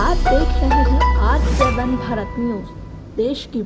आप देख रहे हैं R7 भारत न्यूज, देश की।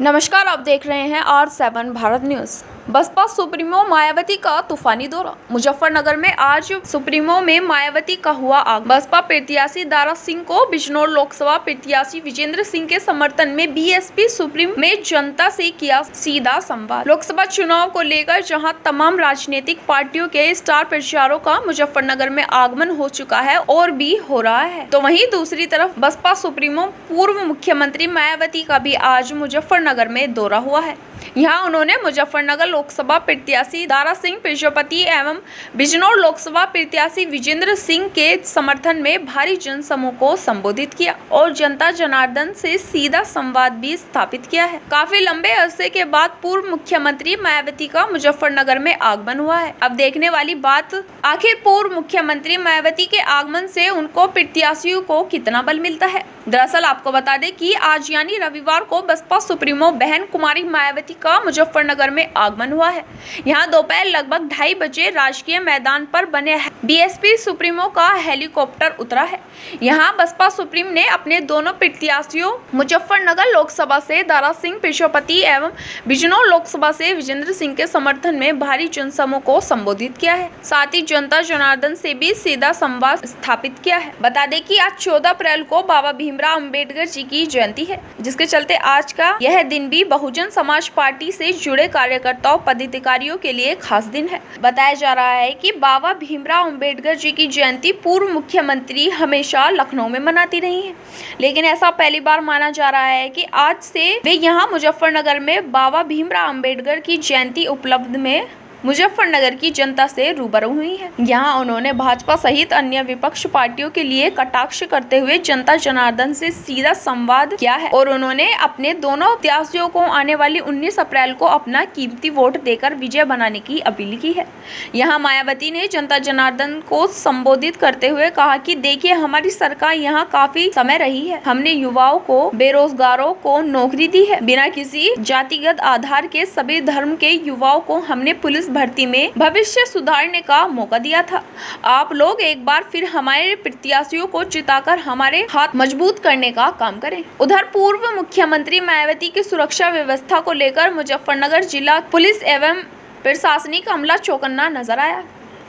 नमस्कार, आप देख रहे हैं R7 Bharat news. Baspa supremo Mayawati का तूफानी दौरा। मुजफ्फरनगर में आज सुप्रीमो में मायावती का हुआ आगमन। बसपा प्रत्याशी दारा सिंह को बिजनौर लोकसभा प्रत्याशी विजेंद्र सिंह के समर्थन में बीएसपी सुप्रीम में जनता से किया सीधा संवाद। लोकसभा चुनाव को लेकर जहां तमाम राजनीतिक पार्टियों के स्टार प्रचारकों का मुजफ्फरनगर में आगमन हो चुका है और भी हो रहा है, तो वहीं दूसरी तरफ बसपा सुप्रीमो पूर्व मुख्यमंत्री मायावती का भी आज मुजफ्फरनगर में दौरा हुआ है। यहाँ उन्होंने मुजफ्फरनगर लोकसभा प्रत्याशी दारा सिंह प्रजापति एवं बिजनौर लोकसभा प्रत्याशी विजेंद्र सिंह के समर्थन में भारी जनसमूह को संबोधित किया और जनता जनार्दन से सीधा संवाद भी स्थापित किया है। काफी लंबे अरसे के बाद पूर्व मुख्यमंत्री मायावती का मुजफ्फरनगर में आगमन हुआ है। अब देखने वाली बात, आखिर पूर्व मुख्यमंत्री मायावती के आगमन से उनको प्रत्याशियों को कितना बल मिलता है। दरअसल आपको बता दें कि आज यानी रविवार को बसपा सुप्रीमो बहन कुमारी मायावती का मुजफ्फरनगर में आगमन हुआ है। यहां दोपहर लगभग 2:30 बजे राजकीय मैदान पर बने बीएसपी सुप्रीमो का हेलीकॉप्टर उतरा है। यहां बसपा सुप्रीम ने अपने दोनों प्रत्याशियों मुजफ्फरनगर लोकसभा से दारा सिंह प्रजापति एवं बिजनौर लोकसभा से विजेंद्र सिंह के समर्थन में भारी जनसमूह को संबोधित किया है। साथ ही जनता जनार्दन से भी सीधा संवाद स्थापित किया है। बता दें कि आज 14 अप्रैल को बाबा भीमराव अंबेडकर जी की जयंती है, जिसके चलते आज का यह दिन भी बहुजन समाज पार्टी से जुड़े कार्यकर्ताओं पदाधिकारियों के लिए खास दिन है। बताया जा रहा है कि बाबा भीमराव अंबेडकर जी की जयंती पूर्व मुख्यमंत्री हमेशा लखनऊ में मनाती रही हैं, लेकिन ऐसा पहली बार माना जा रहा है कि आज से वे यहाँ मुजफ्फरनगर में बाबा भीमराव अंबेडकर की जयंती उपलब्ध में मुजफ्फरनगर की जनता से रूबरू हुई है। यहाँ उन्होंने भाजपा सहित अन्य विपक्ष पार्टियों के लिए कटाक्ष करते हुए जनता जनार्दन से सीधा संवाद किया है और उन्होंने अपने दोनों प्रत्याशियों को आने वाली 19 अप्रैल को अपना कीमती वोट देकर विजय बनाने की अपील की है। यहाँ मायावती ने जनता जनार्दन को संबोधित करते हुए कहा कि देखिए, हमारी सरकार यहाँ काफी समय रही है। हमने युवाओं को, बेरोजगारों को नौकरी दी है। बिना किसी जातिगत आधार के सभी धर्म के युवाओं को हमने पुलिस भर्ती में भविष्य सुधारने का मौका दिया था। आप लोग एक बार फिर हमारे प्रत्याशियों को जिताकर हमारे हाथ मजबूत करने का काम करें। उधर पूर्व मुख्यमंत्री मायावती की सुरक्षा व्यवस्था को लेकर मुजफ्फरनगर जिला पुलिस एवं प्रशासनिक अमला चौकन्ना नजर आया,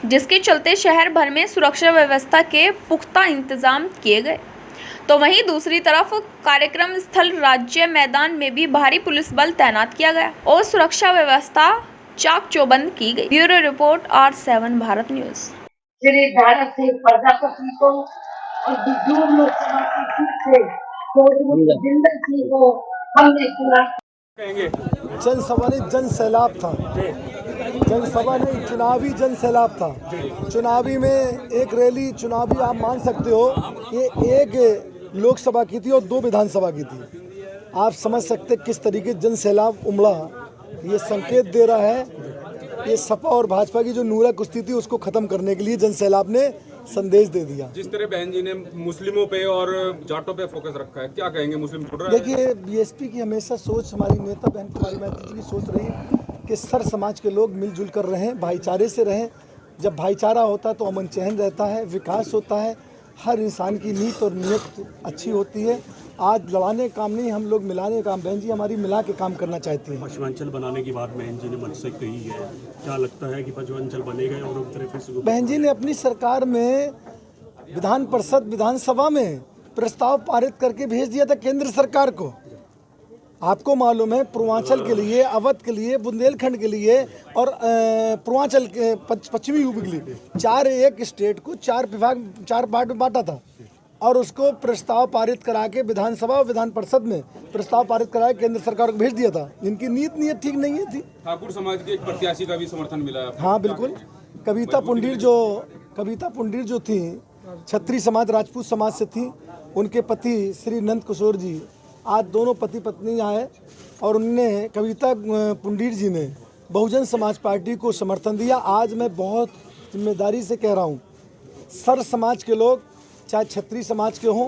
जिसके चलते शहर भर में सुरक्षा व्यवस्था के पुख्ता इंतजाम किए गए। तो वहीं दूसरी तरफ कार्यक्रम स्थल राज्य मैदान में भी भारी पुलिस बल तैनात किया गया और सुरक्षा व्यवस्था चाक चौबंद की गई। Bureau report R7 Bharat news. Shri Dara Singh Prajapati को और बिजनौर लोकसभा की सीट से विजेंद्र सिंह को हमने चुना। जनसभा नहीं, जन सैलाब था। जनसभा नहीं, चुनावी जन सैलाब था। चुनावी में एक रैली, चुनावी आप मान सकते हो, ये एक लोकसभा की थी और 2 विधानसभा की थी। आप समझ सकते किस तरीके जन सैलाब उमड़ा। ये संकेत दे रहा है, ये सपा और भाजपा की जो नूरा कुश्ती थी उसको खत्म करने के लिए जन सैलाब ने संदेश दे दिया। जिस तरह बहन जी ने मुस्लिमों पे और जाटों पे फोकस रखा है, क्या कहेंगे? मुस्लिम छूट रहा है? देखिए, बीएसपी की हमेशा सोच, हमारी नेता बहन कुमारी मायावती की सोच रही कि सर समाज के लोग मिलजुल कर रहें, भाईचारे से रहें। जब भाईचारा होता है तो अमन चैन रहता है, विकास होता है, हर इंसान की नीयत और नीयत अच्छी होती है। आज लड़ाने का काम नहीं, हम लोग मिलाने का काम, बहन जी हमारी मिला के काम करना चाहती हैं। पश्चिमांचल बनाने की बात बहन जी ने मन से कही है, क्या लगता है कि पश्चिमांचल बनेगा? और बहन जी ने अपनी सरकार में विधान परिषद, विधानसभा में प्रस्ताव पारित करके भेज दिया था केंद्र सरकार को। आपको मालूम है, पूर्वांचल के लिए, अवध के लिए, बुंदेलखंड के लिए और पूर्वांचल के पश्चिमी यूपी के लिए 4 एक स्टेट को 4 विभाग, 4 पार्ट में बांटा था और उसको प्रस्ताव पारित करा के विधानसभा और विधान परिषद में प्रस्ताव पारित करा के केंद्र सरकार को भेज दिया था। इनकी नीयत ठीक नहीं थी। ठाकुर समाज के एक प्रत्याशी का भी समर्थन मिला है। हाँ बिल्कुल, कविता पुंडीर जो थी, क्षत्रिय समाज, राजपूत समाज से थी। उनके पति श्री नंद किशोर जी, आज दोनों पति पत्नी आए और उनने, कविता पुंडीर जी ने बहुजन समाज पार्टी को समर्थन दिया। आज मैं बहुत जिम्मेदारी से कह रहा हूँ, सर समाज के लोग, चाहे क्षत्रिय समाज के हों,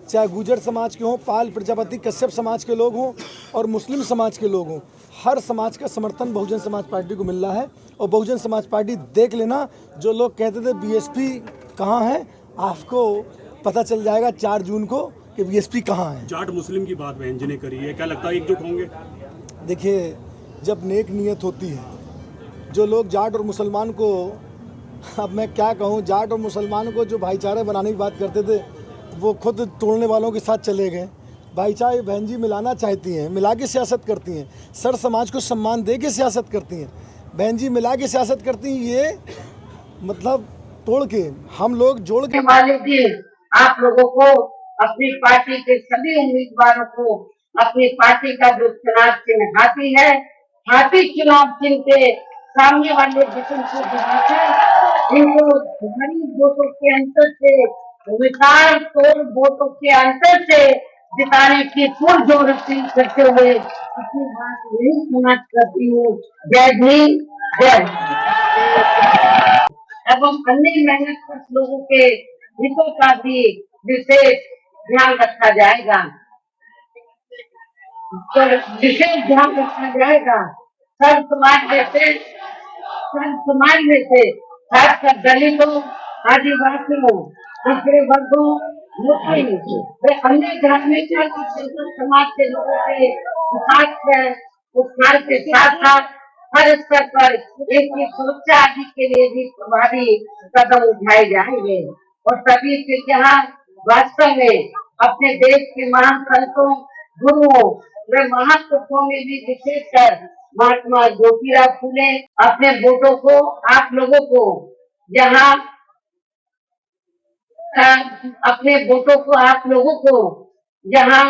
चाहे गुर्जर समाज के हों, पाल, प्रजापति, कश्यप समाज के लोग हों और मुस्लिम समाज के लोग हों, हर समाज का समर्थन बहुजन समाज पार्टी को मिल रहा है। और बहुजन समाज पार्टी, देख लेना, जो लोग कहते थे बीएसपी कहाँ है, आपको पता चल जाएगा 4 जून को कि बीएसपी कहाँ है। जाट मुस्लिम की बात बहन जी ने करी है, क्या लगता है एकजुट होंगे? देखिए, जब नेक नीयत होती है, जो लोग जाट और मुसलमान को, अब मैं क्या कहूँ, जाट और मुसलमान को जो भाईचारा बनाने की बात करते थे वो खुद तोड़ने वालों के साथ चले गए। भाईचारा बहन जी मिलाना चाहती हैं, मिला के सियासत करती हैं, सर समाज को सम्मान दे के सियासत करती हैं, बहन जी मिला के सियासत करती हैं। ये मतलब तोड़ के हम लोग जोड़ के वाले दिन आप लोगों को अपनी पार्टी के सभी उम्मीदवारों को अपनी पार्टी का जो चुनाव चिन्ह हाथी है, हाथी चुनाव चिन्ह के सामने वाले बटन को दबाकर इनको भारी वोटों के अंतर से, विशाल तोड़ वोटों के अंतर से जिताने की पुरजोर अपील करते हुए अपनी बात यही समाप्त करती हूँ। जय भीम, जय भारत। एवं अन्य मेहनत कर लोगों के हितों का भी विशेष ध्यान रखा जाएगा, तो विशेष ध्यान रखा जाएगा। सब समाज में से खासकर दलितों, आदिवासियों, पिछड़े वर्गों, मुस्लिम व अन्य धार्मिक समाज के लोगों के उत्थान के साथ साथ हर स्तर पर इनकी सुरक्षा आदि के लिए भी प्रभावी कदम उठाए जाएंगे। और तभी से यहाँ वास्तव में अपने देश के महान संतों, गुरुओं व महापुरुषों में भी विशेषकर महात्मा ज्योतिराव फूले अपने वोटों को आप लोगों को यहाँ अपने वोटों को आप लोगों को यहाँ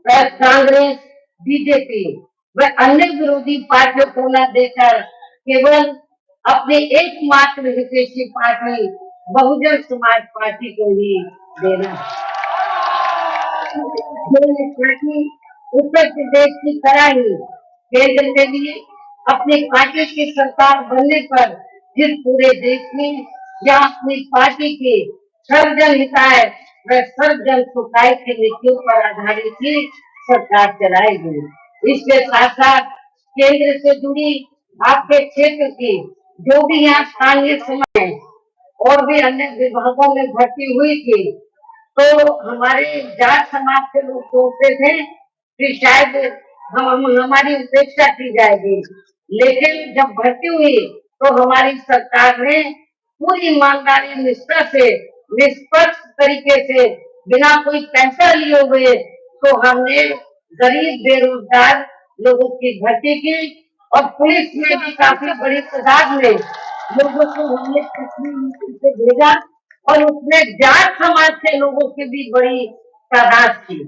कांग्रेस, बीजेपी व अन्य विरोधी पार्टियों को न देकर केवल अपने एकमात्र हितैषी पार्टी बहुजन समाज पार्टी को ही देना। पार्टी उत्तर प्रदेश की तरह ही केंद्र में भी अपनी पार्टी की सरकार बनने पर फिर पूरे देश में जहाँ अपनी पार्टी की सर्वजन हिताय व सर्वजन सुखाय की नीतियों पर आधारित ही सरकार चलाएगी। इसके साथ साथ केंद्र से जुड़ी आपके क्षेत्र की जो भी यहाँ स्थानीय समाज और भी अन्य विभागों में भर्ती हुई थी, तो हमारे जाट समाज के लोग सोचते थे कि शायद हमारी उपेक्षा की जाएगी, लेकिन जब भर्ती हुई तो हमारी सरकार ने पूरी ईमानदारी, निष्ठा से, निष्पक्ष तरीके से, बिना कोई पैसा लिए हुए तो हमने गरीब बेरोजगार लोगों की भर्ती की और पुलिस में भी काफी बड़ी तादाद में लोगों को हमने कश्मीर से भेजा और उसमें जाट समाज के लोगों की भी बड़ी तादाद थी।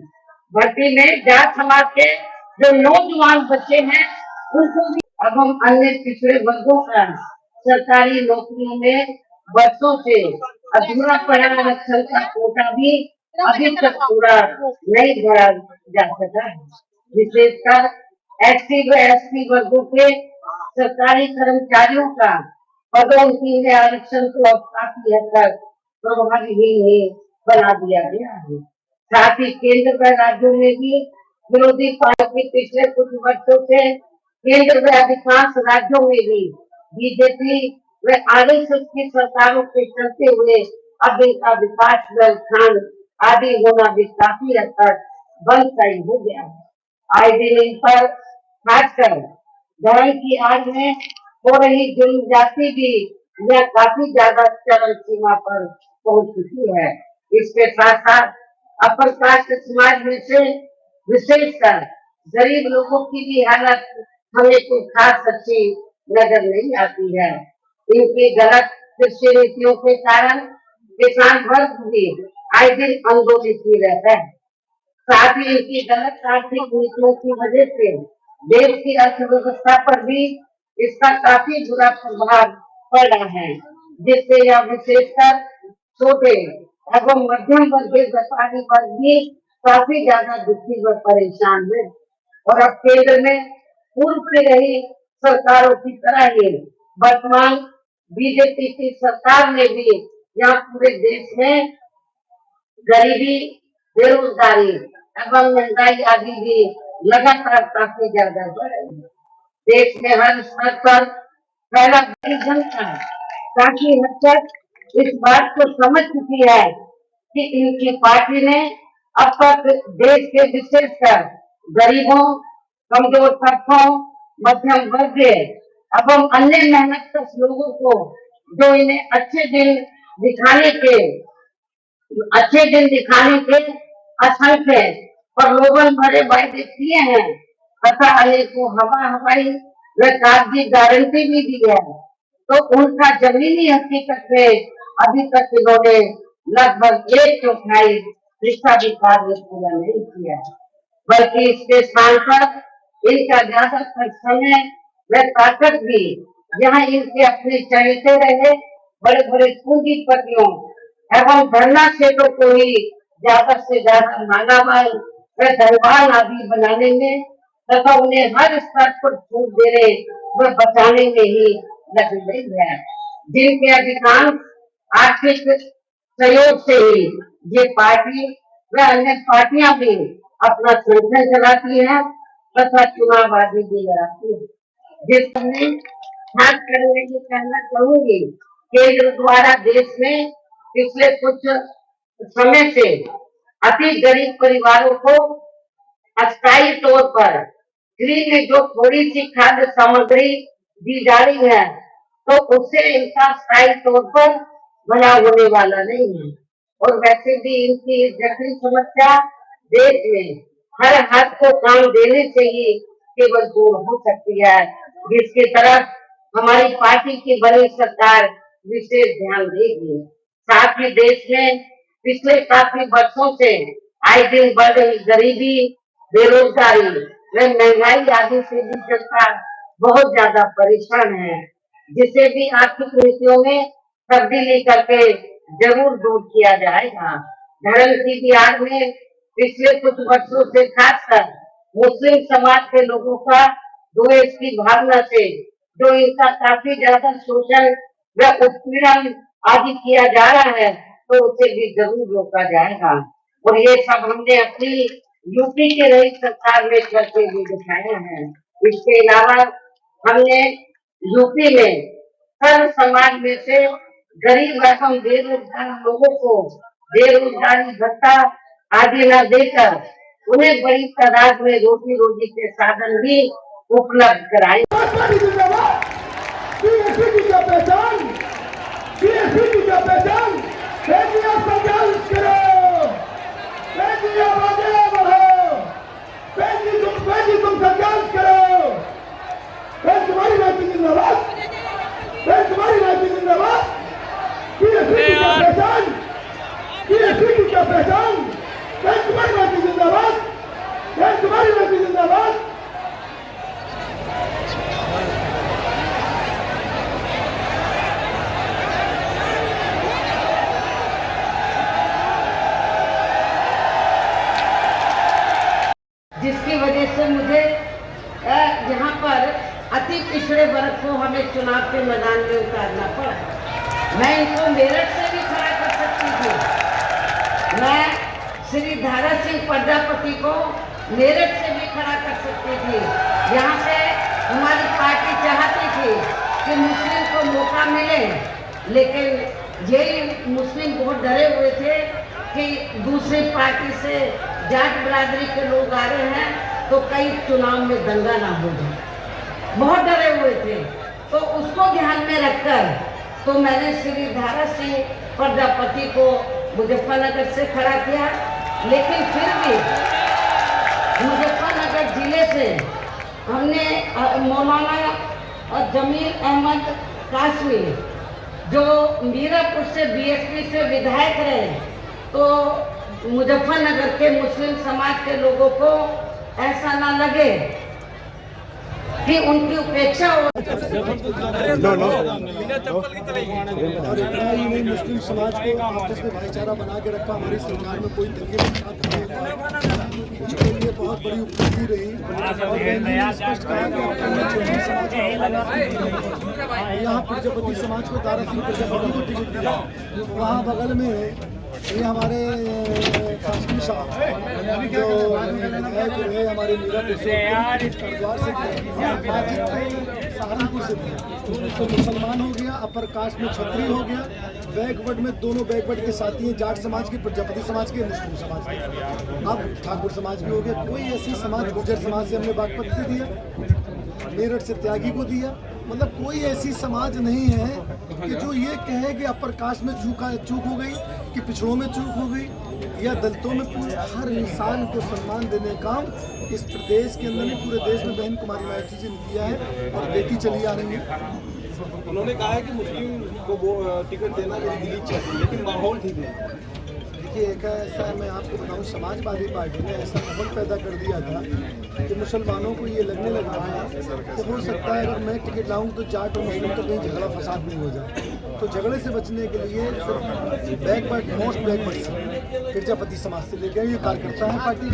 भर्ती में जाट समाज के जो नौजवान बच्चे हैं उनको भी। अब हम अन्य पिछड़े वर्गों का सरकारी नौकरियों में वर्षों से अधूरा पड़ा आरक्षण का कोटा भी अभी तक पूरा नहीं भरा जा सका है। विशेषकर एससी व एसटी वर्गों के सरकारी कर्मचारियों का पदोन्नति में आरक्षण को अब काफी हद तक प्रभावहीन बना दिया गया है। साथ ही केंद्र व राज्यों में भी विरोधी पार्टी पिछले कुछ वर्षों से केंद्र व अधिकांश राज्यों में भी बीजेपी व आरएसएस की सरकारों के चलते हुए अब इनका विकास व उत्थान आदि होना भी काफी हद तक बंद तय हो गया है। आए दिन इन पर खासकर धर्म की आड़ में हो रही जुल्म जाति भी यह काफी ज्यादा चरम सीमा पर पहुंच चुकी है। इसके साथ साथ अपर कास्ट समाज में से विशेषकर गरीब लोगों की भी हालत हमें कोई खास अच्छी नजर नहीं आती है। इनकी गलत कृषि नीतियों के कारण किसान वर्ग भी आए दिन आंदोलित ही रहता है। साथ ही इनकी गलत आर्थिक नीतियों की वजह से देश की अर्थव्यवस्था पर भी इसका काफी बुरा प्रभाव पड़ा है, जिससे यह विशेषकर छोटे एवं मध्यम वर्गीय व्यापारी वर्ग भी काफी ज्यादा दुखी व परेशान है। और अब केंद्र में पूर्व से रही सरकारों की तरह ही वर्तमान बीजेपी की सरकार ने भी यहाँ पूरे देश में गरीबी, बेरोजगारी एवं महंगाई आदि भी लगातार काफी ज्यादा बढ़ रही है। देश में हर स्तर पर फैला जनता काफी हद तक इस बात को समझ चुकी है कि इनकी पार्टी ने अब तक देश के विशेषकर गरीबों, कमजोर तबकों, मध्यम वर्ग एवं अन्य मेहनतकश लोगों को जो इन्हें अच्छे दिन दिखाने के असंख्य प्रलोभन भरे वायदे किए हैं तथा अनेकों हवाई व कागजी गारंटी भी दी है, तो उनका जमीनी हकीकत में अभी तक इन्होंने लगभग 1/4 हिस्सा भी कार्य पूरा नहीं किया, बल्कि इसके स्थान पर इनका ज्यादातर समय व ताकत भी यहाँ इनके अपने चहेते रहे बड़े बड़े पूंजीपतियों एवं धरना क्षेत्रों को ही ज्यादा से ज्यादा मालामाल व धनवान आदि बनाने में तथा उन्हें हर स्तर पर छूट देने व बचाने में ही लगी गई है, जिनके अधिकांश आर्थिक सहयोग से ही ये पार्टी व अन्य पार्टियां भी अपना संगठन चलाती है तथा चुनाव भी लड़ाती है, जिसमें खास कर मैं ये कहना चाहूंगी, केंद्र द्वारा देश में पिछले कुछ समय से अति गरीब परिवारों को अस्थायी तौर पर फ्री में जो थोड़ी सी खाद्य सामग्री दी जा रही है, तो उससे इनका स्थायी तौर पर भला होने वाला नहीं है, और वैसे भी इनकी जटिल समस्या देश में हर हाथ को काम देने से ही केवल दूर हो सकती है, जिसकी तरफ हमारी पार्टी की बनी सरकार विशेष ध्यान देगी। साथ ही देश में पिछले काफी वर्षों से आए दिन बढ़ रही गरीबी, बेरोजगारी व महंगाई आदि से भी जनता बहुत ज्यादा परेशान है, जिसे भी आर्थिक नीतियों में तब्दीली करके जरूर दूर किया जाएगा। धर्म की भी आड़ में पिछले कुछ वर्षों से खासकर मुस्लिम समाज के लोगों का द्वेष की भावना से जो इनका काफी ज्यादा शोषण व उत्पीड़न आदि किया जा रहा है, तो उसे भी जरूर रोका जाएगा, और ये सब हमने अपनी यूपी के रही सरकार में करके भी दिखाया है। इसके अलावा हमने यूपी में सर्व समाज में से गरीब एवं बेरोजगार लोगों को बेरोजगारी भत्ता आदि न देकर उन्हें बड़ी तादाद में रोटी रोजी के साधन भी उपलब्ध कराए। जिसकी वजह से मुझे यहाँ पर अति पिछड़े वर्ग को हमें चुनाव के मैदान में उतारना पड़ा। मैं इनको मेरठ से भी खड़ा कर सकती थी, मैं श्री धारा सिंह प्रजापति को मेरठ से भी खड़ा कर सकती थी। यहाँ से हमारी पार्टी चाहती थी कि मुस्लिम को मौका मिले, लेकिन यही मुस्लिम बहुत डरे हुए थे कि दूसरी पार्टी से जाट बिरादरी के लोग आ रहे हैं तो कई चुनाव में दंगा ना हो जाए, बहुत डरे हुए थे। तो उसको ध्यान में रखकर तो मैंने श्री धारा सिंह प्रजापति को मुजफ्फरनगर से खड़ा किया, लेकिन फिर भी मुजफ्फरनगर जिले से हमने मौलाना जमील अहमद कासमी जो मीरापुर से बीएसपी से विधायक रहे, तो मुजफ्फरनगर के मुस्लिम समाज के लोगों को ऐसा ना लगे कि उनकी उपेक्षा हो। और इतना ही नहीं, मुस्लिम समाज को आपस में भाईचारा बना के रखा, हमारी सरकार में कोई दंगे उसके लिए बहुत बड़ी उपलब्धि रही। और मैंने स्पष्ट कहा कि यहाँ प्रजापति समाज को दारा सिंह प्रजापति को टिकट दिया, वहाँ बगल में ये हमारे कासमी साहब जो विधायक रहे हमारे मीरापुर से सहारनपुर से थे, तो मुसलमान हो गया, अपर कास्ट में छत्री हो गया, बैकवर्ड में दोनों बैकवर्ड के साथी हैं, जाट समाज के, प्रजापति समाज के, मुस्लिम समाज के, अब ठाकुर समाज भी हो गया। कोई ऐसी समाज, गुर्जर समाज से हमने बागपत से दिया, मेरठ से त्यागी को दिया, मतलब कोई ऐसी समाज नहीं है कि जो ये कहे कि अपर कास्ट में चूक हो गई, कि पिछड़ों में चूक हो गई, या दलितों में। हर इंसान को सम्मान देने का काम इस प्रदेश के अंदर नहीं, पूरे देश में बहन कुमारी मायावती जी ने किया है और देती चली आ रही है। उन्होंने कहा है कि मुस्लिम को वो टिकट देना मेरी दिली चाहिए, लेकिन माहौल ठीक है। देखिए, एक ऐसा मैं आपको बताऊं, समाजवादी पार्टी ने ऐसा माहौल पैदा कर दिया था कि मुसलमानों को ये लगने लगा था कि हो सकता है अगर मैं टिकट लाऊं तो जाट और मुस्लिम तो कहीं झगड़ा फसाद नहीं हो जाए। तो झगड़े से बचने के लिए सिर्फ बैकवर्ड, मोस्ट बैकवर्ड से प्रजापति समाज से लेकर ये कार्यकर्ता है, पार्टी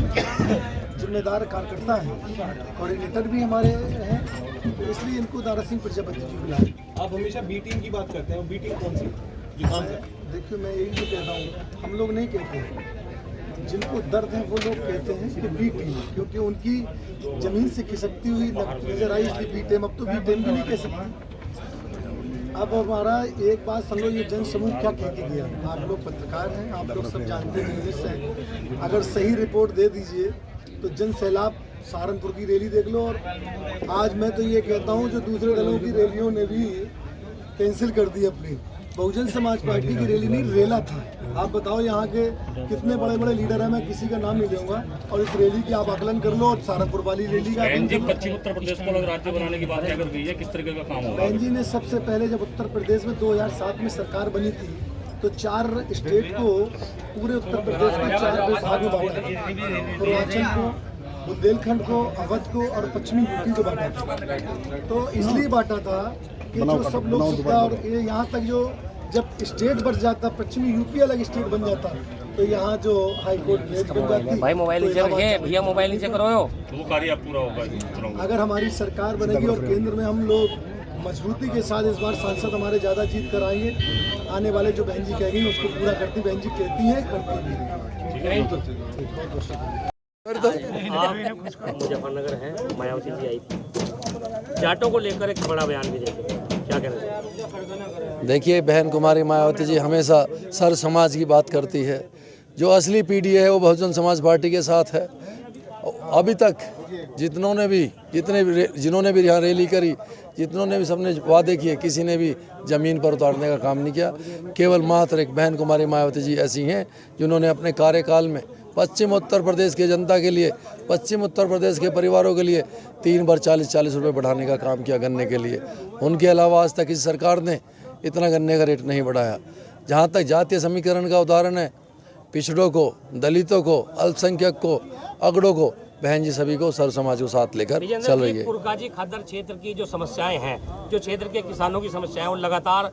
जिम्मेदार कार्यकर्ता है, कोऑर्डिनेटर भी हमारे हैं, तो इसलिए इनको दारा सिंह प्रजापति जी बुलाए। आप हमेशा बी टीम की बात करते हैं, बी टीम कौन सी? देखिए, मैं यही तो कहता हूँ, हम लोग नहीं कहते हैं, जिनको दर्द है वो लोग कहते हैं कि बी टीम, क्योंकि उनकी जमीन से खिसकती हुई नजर आई, इसलिए बी टीम। अब तो बी टीम भी नहीं कह सकते। अब हमारा एक बात समझो, ये जन समूह क्या कह के गया, आप लोग पत्रकार हैं, आप लोग सब जानते हैं, जर्नलिस्ट हैं, अगर सही रिपोर्ट दे दीजिए तो जन सैलाब सहारनपुर की रैली देख लो। और आज मैं तो ये कहता हूँ, जो दूसरे दलों की रैलियों ने भी कैंसिल कर दी अपनी, बहुजन समाज पार्टी की रैली नहीं, रेला था। आप बताओ यहाँ के कितने बड़े बड़े लीडर हैं, मैं किसी का नाम नहीं लूँगा, और इस रैली की आप आकलन कर लो, और सहारनपुर वाली रैली का। पश्चिम उत्तर प्रदेश को अलग राज्य बनाने की बात क्या कर गई है, किस तरीके का काम होगा? बहन जी ने सबसे पहले जब उत्तर प्रदेश में 2007 में सरकार बनी थी, तो 4 स्टेट को, पूरे उत्तर प्रदेश को 4 भाग में बांटा था। पूर्वांचल को, बुंदेलखंड को, अवध को और पश्चिमी यूपी को बांटा था। तो इसलिए बांटा था कि जो सब लोग सुविधा, और ये यहाँ तक जो जब स्टेट बढ़ जाता, पश्चिमी यूपी अलग स्टेट बन जाता, तो यहाँ जो हाई कोर्ट बेंच बन जाती। भाई मोबाइल नीचे रखिए, भैया मोबाइल नीचे करो, वो कार्य पूरा होगा। अगर हमारी सरकार बनेगी और केंद्र में हम लोग मजबूती के साथ, इस बार सांसद हमारे ज़्यादा जीत कर आएंगे, आने वाले जो बहन जी कहेंगी उसको पूरा करती, बहन जी कहती हैं, करती भी। मुजफ्फरनगर है, मायावती जी आई थी, जाटों को लेकर एक बड़ा बयान भी देते, क्या कहना चाहिए? देखिए, बहन कुमारी मायावती जी हमेशा सर समाज की बात करती है। जो असली पीढ़ी है वो बहुजन समाज पार्टी के साथ है। अभी तक जिन्होंने भी यहाँ रैली करी, जितनों भी सबने वादे किए, किसी ने भी ज़मीन पर उतारने का काम नहीं किया। केवल मात्र एक बहन कुमारी मायावती जी ऐसी हैं जिन्होंने अपने कार्यकाल में पश्चिम उत्तर प्रदेश की जनता के लिए, पश्चिम उत्तर प्रदेश के परिवारों के लिए 3 बार 40-40 रुपये बढ़ाने का काम किया गन्ने के लिए। उनके अलावा आज तक किसी सरकार ने इतना गन्ने का रेट नहीं बढ़ाया। जहाँ तक जातीय समीकरण का उदाहरण है, पिछड़ों को, दलितों को, अल्पसंख्यक को, अगड़ों को, बहन जी सभी को सर समाज को साथ लेकर चल रही है। पुरकाजी खादर क्षेत्र की जो समस्याएं हैं, जो क्षेत्र के किसानों की समस्याएं, वो लगातार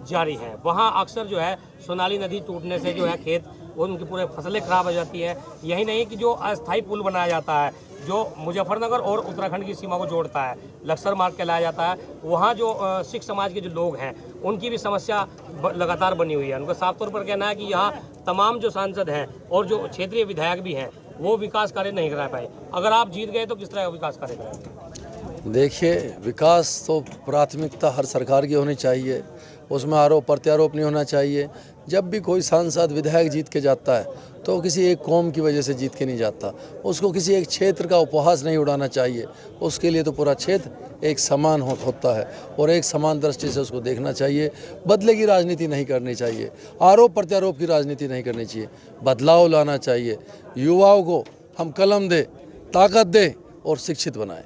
जारी हैं। वहाँ अक्सर जो है सोनाली नदी टूटने से जो है खेत, उनकी पूरे फसलें खराब हो जाती हैं। यही नहीं कि जो अस्थायी पुल बनाया जाता है, जो मुजफ्फरनगर और उत्तराखंड की सीमा को जोड़ता है, लक्सर मार्ग कहलाया जाता है, वहाँ जो सिख समाज के जो लोग हैं, उनकी भी समस्या लगातार बनी हुई है। उनका साफ तौर पर कहना है कि यहाँ तमाम जो सांसद हैं और जो क्षेत्रीय विधायक भी हैं, वो विकास कार्य नहीं करा पाए। अगर आप जीत गए तो किस तरह का विकास कार्य करेंगे? देखिए, विकास तो प्राथमिकता हर सरकार की होनी चाहिए, उसमें आरोप प्रत्यारोप नहीं होना चाहिए। जब भी कोई सांसद विधायक जीत के जाता है तो किसी एक कौम की वजह से जीत के नहीं जाता, उसको किसी एक क्षेत्र का उपहास नहीं उड़ाना चाहिए। उसके लिए तो पूरा क्षेत्र एक समान होता है और एक समान दृष्टि से उसको देखना चाहिए। बदले की राजनीति नहीं करनी चाहिए, आरोप प्रत्यारोप की राजनीति नहीं करनी चाहिए, बदलाव लाना चाहिए। युवाओं को हम कलम दे, ताकत दे और शिक्षित बनाएं।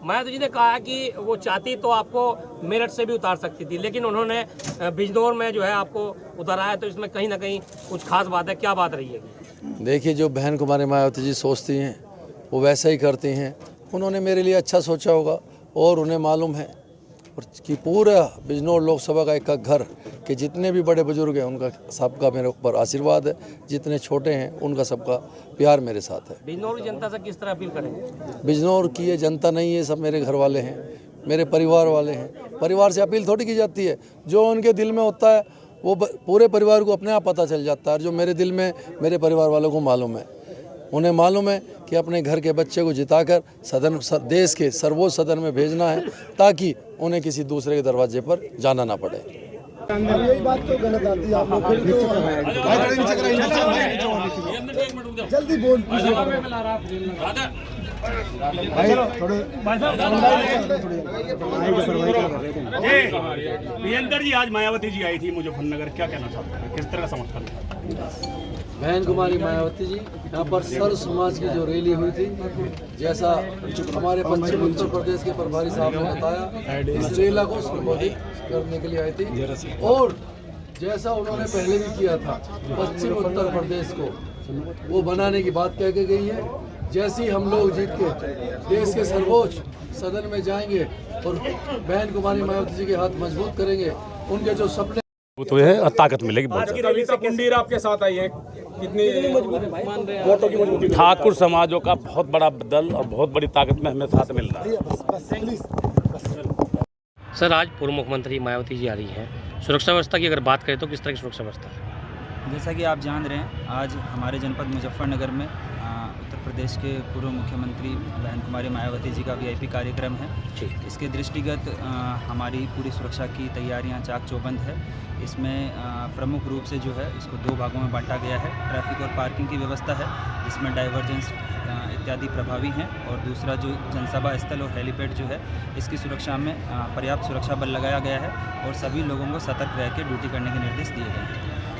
मायावती जी ने कहा कि वो चाहती तो आपको मेरठ से भी उतार सकती थी, लेकिन उन्होंने बिजनौर में जो है आपको उतारा है, तो इसमें कहीं ना कहीं कुछ खास बात है, क्या बात रही है? देखिए, जो बहन कुमारी मायावती जी सोचती हैं वो वैसा ही करती हैं। उन्होंने मेरे लिए अच्छा सोचा होगा और उन्हें मालूम है कि पूरा बिजनौर लोकसभा का एक घर के जितने भी बड़े बुजुर्ग हैं उनका सबका मेरे ऊपर आशीर्वाद है, जितने छोटे हैं उनका सबका प्यार मेरे साथ है। बिजनौर की जनता से किस तरह अपील करेंगे? बिजनौर की ये जनता नहीं है, सब मेरे घर वाले हैं, मेरे परिवार वाले हैं। परिवार से अपील थोड़ी की जाती है, जो उनके दिल में होता है वो पूरे परिवार को अपने आप पता चल जाता है। जो मेरे दिल में, मेरे परिवार वालों को मालूम है। उन्हें मालूम है कि अपने घर के बच्चे को जिताकर देश के सर्वोच्च सदन में भेजना है, ताकि उन्हें किसी दूसरे के दरवाजे पर जाना ना पड़े। अब यही बात तो गलत आती है आप लोग फिर तो भाई थोड़े नीचे कराइए जल्दी बोल भाई थोड़े प्रियंका जी आज मायावती जी आई थी मुजफ्फरनगर, क्या कहना चाहते हैं, किस तरह का समर्थन? बहन कुमारी मायावती जी यहाँ पर सर्व समाज की जो रैली हुई थी, जैसा हमारे पश्चिम उत्तर प्रदेश के प्रभारी साहब ने बताया, इस रैली को संबोधित करने के लिए आई थी और जैसा उन्होंने पहले भी किया था पश्चिम उत्तर प्रदेश को वो बनाने की बात कह के गई है। जैसे ही हम लोग जीत के देश के सर्वोच्च सदन में जाएंगे और बहन कुमारी मायावती जी के हाथ मजबूत करेंगे, उनके जो सपने तो है ताकत मिलेगी बहुत। कविता पुंडीर आपके साथ आई है, कितनी वोटों की मजबूती? ठाकुर समाजों का बहुत बड़ा दल और बहुत बड़ी ताकत में हमें साथ मिल रहा है। सर, आज पूर्व मुख्यमंत्री मायावती जी आ रही हैं, सुरक्षा व्यवस्था की अगर बात करें तो किस तरह की सुरक्षा व्यवस्था है? जैसा कि आप जान रहे हैं, आज हमारे जनपद मुजफ्फरनगर में उत्तर प्रदेश के पूर्व मुख्यमंत्री बहन कुमारी मायावती जी का वीआईपी कार्यक्रम है। इसके दृष्टिगत हमारी पूरी सुरक्षा की तैयारियां चाक चौबंद है। इसमें प्रमुख रूप से जो है इसको 2 भागों में बांटा गया है। ट्रैफिक और पार्किंग की व्यवस्था है जिसमें डाइवर्जेंस इत्यादि प्रभावी हैं, और दूसरा जो जनसभा स्थल और हेलीपैड जो है इसकी सुरक्षा में पर्याप्त सुरक्षा बल लगाया गया है और सभी लोगों को सतर्क रह के ड्यूटी करने के निर्देश दिए गए हैं।